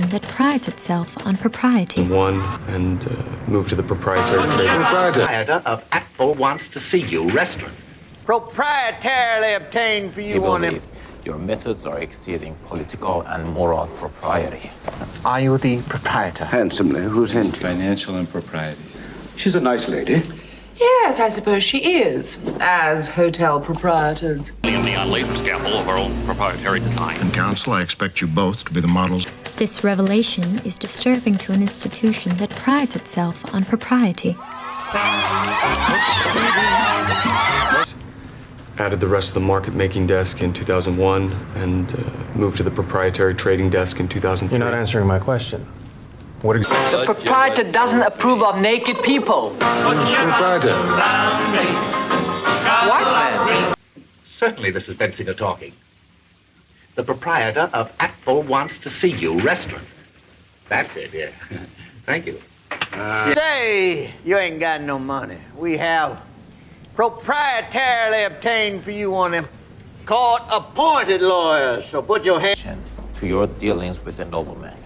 that prides itself on propriety. And moved to the proprietary trade. Proprietor of Apple wants to see you. Restaurant. Proprietarily obtained for you on him. Your methods are exceeding political and moral propriety. Are you the proprietor? Handsomely. Who's into Financial improprieties. She's a nice lady. Yes, I suppose she is, as hotel proprietors. On the laser scalpel of our own proprietary design. And counsel, I expect you both to be the models. This revelation is disturbing to an institution that prides itself on propriety. Added the rest of the market-making desk in 2001 and moved to the proprietary trading desk in 2003. You're not answering my question. What the proprietor doesn't approve of naked people. Proprietor. What then? Certainly this is Bensinger talking. The proprietor of Apple wants to see you. Restaurant. That's it, yeah. Thank you. Say, you ain't got no money. We have proprietarily obtained for you on him court-appointed lawyers. So put your hand To your dealings with the nobleman.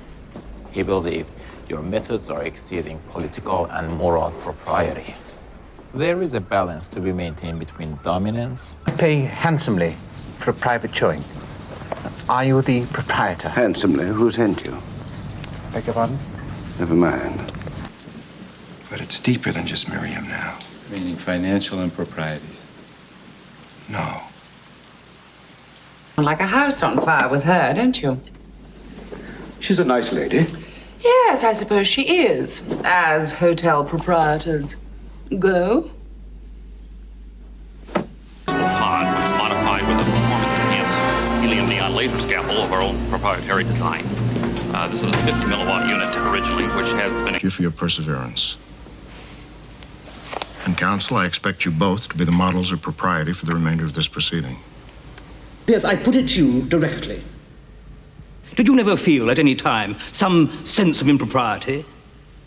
He believed your methods are exceeding political and moral propriety. There is a balance to be maintained between dominance. I pay handsomely for a private showing. Are you the proprietor? Handsomely. Who's into? Beg your pardon? Never mind. But it's deeper than just Miriam now. Meaning financial improprieties. No. Like a house on fire with her, don't you? She's a nice lady. Yes, I suppose she is, as hotel proprietors go. Pod was modified with a performance-enhanced helium neon laser scalpel of our own proprietary design. This is a 50 milliwatt unit originally, which has been... Thank you for your perseverance. And counsel, I expect you both to be the models of propriety for the remainder of this proceeding. Yes, I put it to you directly. Did you never feel at any time some sense of impropriety?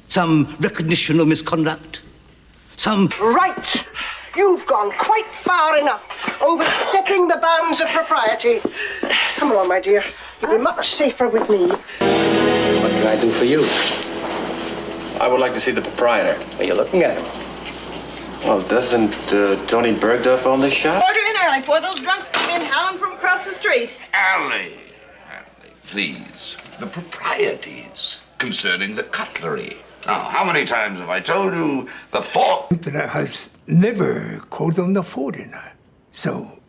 Some recognition of misconduct? Some... Right! You've gone quite far enough, overstepping the bounds of propriety. Come along, my dear. You'll be much safer with me. What can I do for you? I would like to see the proprietor. Are you looking at him? Well, doesn't Tony Bergdorf own this shop? Order in early before those drunks come in howling from across the street. Alley, please. The proprieties concerning the cutlery. Now, how many times have I told you the fork? Emperor has never called on the foreigner. So,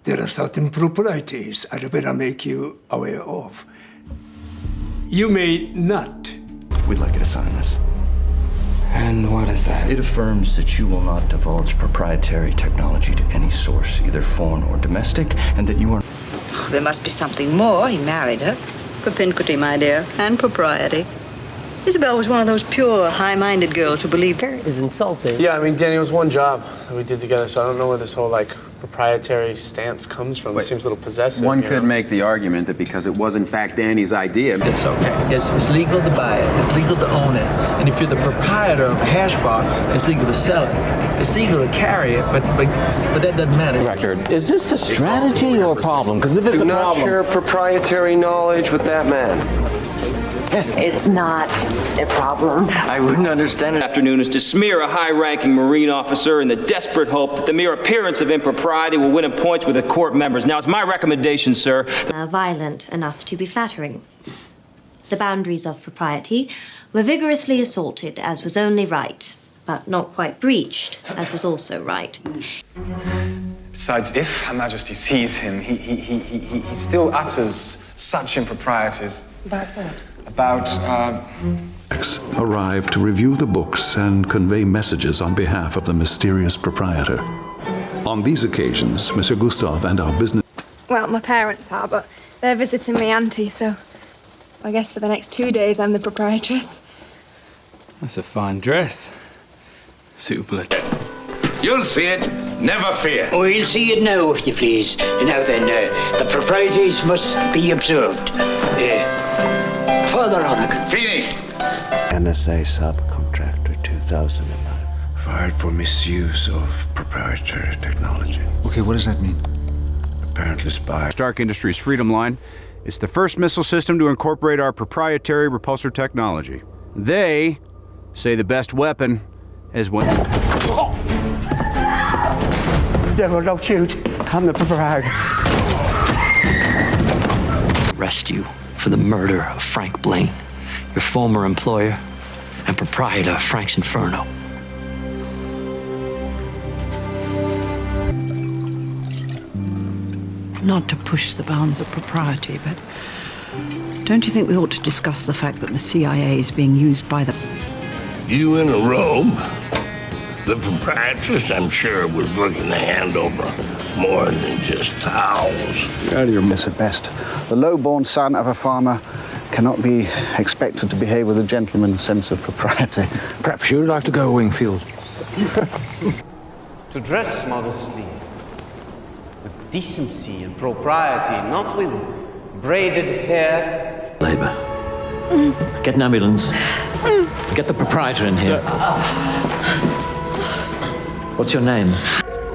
there are certain proprieties I'd better make you aware of. You may not. We'd like you to sign this. And what is that? It affirms that you will not divulge proprietary technology to any source, either foreign or domestic, and that you are... There must be something more. He married her. Propinquity, my dear, and propriety. Isabel was one of those pure, high-minded girls who believed her. Is insulting. Yeah, I mean, Danny, it was one job that we did together, so I don't know where this whole, proprietary stance comes from. It seems a little possessive. One could make the argument that because it was, in fact, Danny's idea... It's okay. It's legal to buy it. It's legal to own it. And if you're the proprietor of a hash bar, it's legal to sell it. It's legal to carry it, but that doesn't matter. Record. Is this a strategy or a problem? Because if it's a problem... Do not share proprietary knowledge with that man. It's not a problem. I wouldn't understand it. Afternoon is to smear a high-ranking Marine officer in the desperate hope that the mere appearance of impropriety will win him points with the court members. Now, it's my recommendation, sir. Violent enough to be flattering. The boundaries of propriety were vigorously assaulted, as was only right, but not quite breached, as was also right. Besides, if Her Majesty sees him, he still utters such improprieties. About what? About, Arrived to review the books and convey messages on behalf of the mysterious proprietor. On these occasions, Monsieur Gustave and our business... Well, my parents are, but they're visiting me auntie, so I guess for the next 2 days I'm the proprietress. That's a fine dress. Suitable. You'll see it. Never fear. We'll see it now, if you please. Now then, the proprieties must be observed. Further on. Finished. NSA subcontractor 2009. Fired for misuse of proprietary technology. Okay, what does that mean? Apparently spy. Stark Industries Freedom Line It's the first missile system to incorporate our proprietary repulsor technology. They say the best weapon is when... Devil, don't shoot. I'm the proprietor. Arrest you for the murder of Frank Blaine, your former employer and proprietor of Frank's Inferno. Not to push the bounds of propriety, but don't you think we ought to discuss the fact that the CIA is being used by the... You in a robe? The proprietress, I'm sure, was looking to hand over more than just towels. You're out of your miss at best. The low-born son of a farmer cannot be expected to behave with a gentleman's sense of propriety. Perhaps you'd like to go, Wingfield. To dress modestly, with decency and propriety, not with braided hair. Labor. Get an ambulance. Get the proprietor in here. What's your name?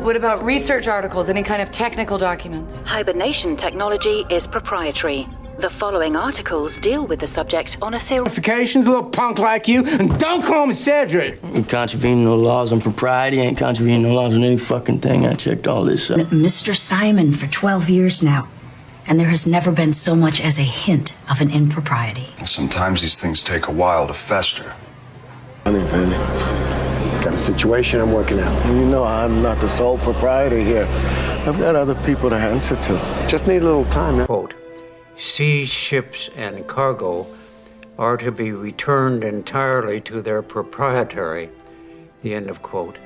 What about research articles, any kind of technical documents? Hibernation technology is proprietary. The following articles deal with the subject on a theory. Qualifications, a little punk like you, and don't call me Cedric. Ain't contravening no laws on propriety, ain't contravening no laws on any fucking thing. I checked all this out. Mr. Simon for 12 years now, and there has never been so much as a hint of an impropriety. Sometimes these things take a while to fester. Honey, got a situation I'm working out. You know, I'm not the sole proprietor here. I've got other people to answer to. Just need a little time. Quote, sea ships and cargo are to be returned entirely to their proprietary. The end of quote.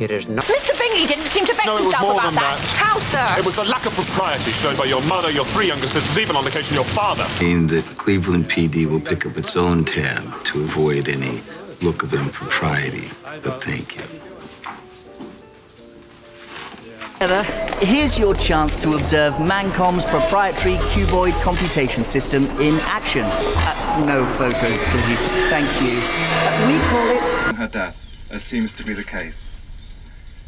It is not... Mr. Bingley didn't seem to vex himself about that. How, sir? It was the lack of propriety shown by your mother, your 3 younger sisters, even on the occasion of your father. Mean that Cleveland PD will pick up its own tab to avoid any look of impropriety, but thank you. Here's your chance to observe Mancom's proprietary cuboid computation system in action. No photos, please. Thank you. We call it... Her death, as seems to be the case.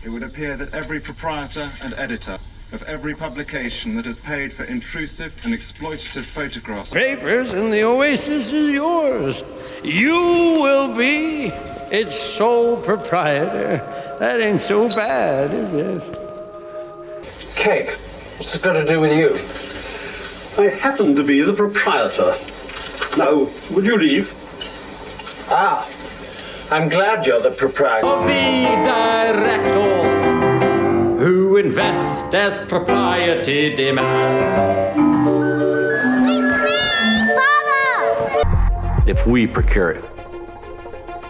It would appear that every proprietor and editor of every publication that has paid for intrusive and exploitative photographs... Papers in the Oasis is yours. You will be its sole proprietor. That ain't so bad, is it? Cake, what's it got to do with you? I happen to be the proprietor. Now, would you leave? Ah, I'm glad you're the proprietor. Of the directors who invest as propriety demands. Father! If we procure it.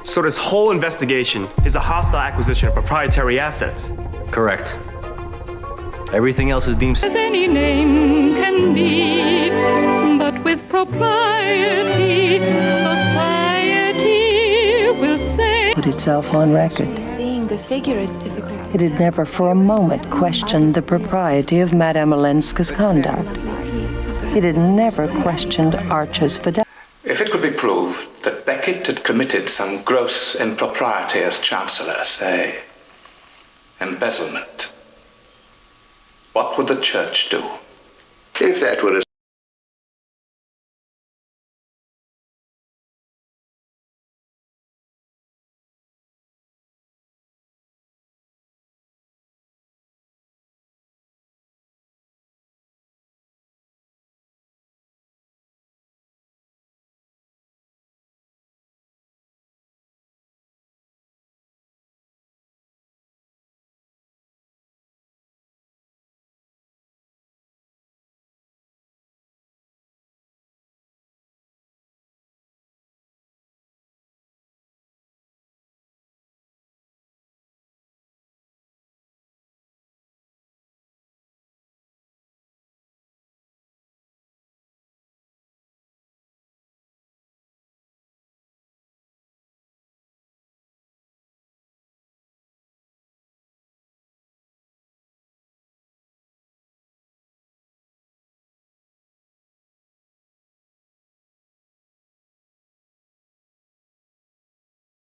So this whole investigation is a hostile acquisition of proprietary assets? Correct. Everything else is deemed... As any name can be, but with propriety, society will say... Put itself on record. Seeing the figure, it's difficult. It had never for a moment questioned the propriety of Madame Olenska's conduct. It had never questioned Archer's fidelity. If it could be proved that Beckett had committed some gross impropriety as Chancellor, say, embezzlement, what would the Church do? If that were a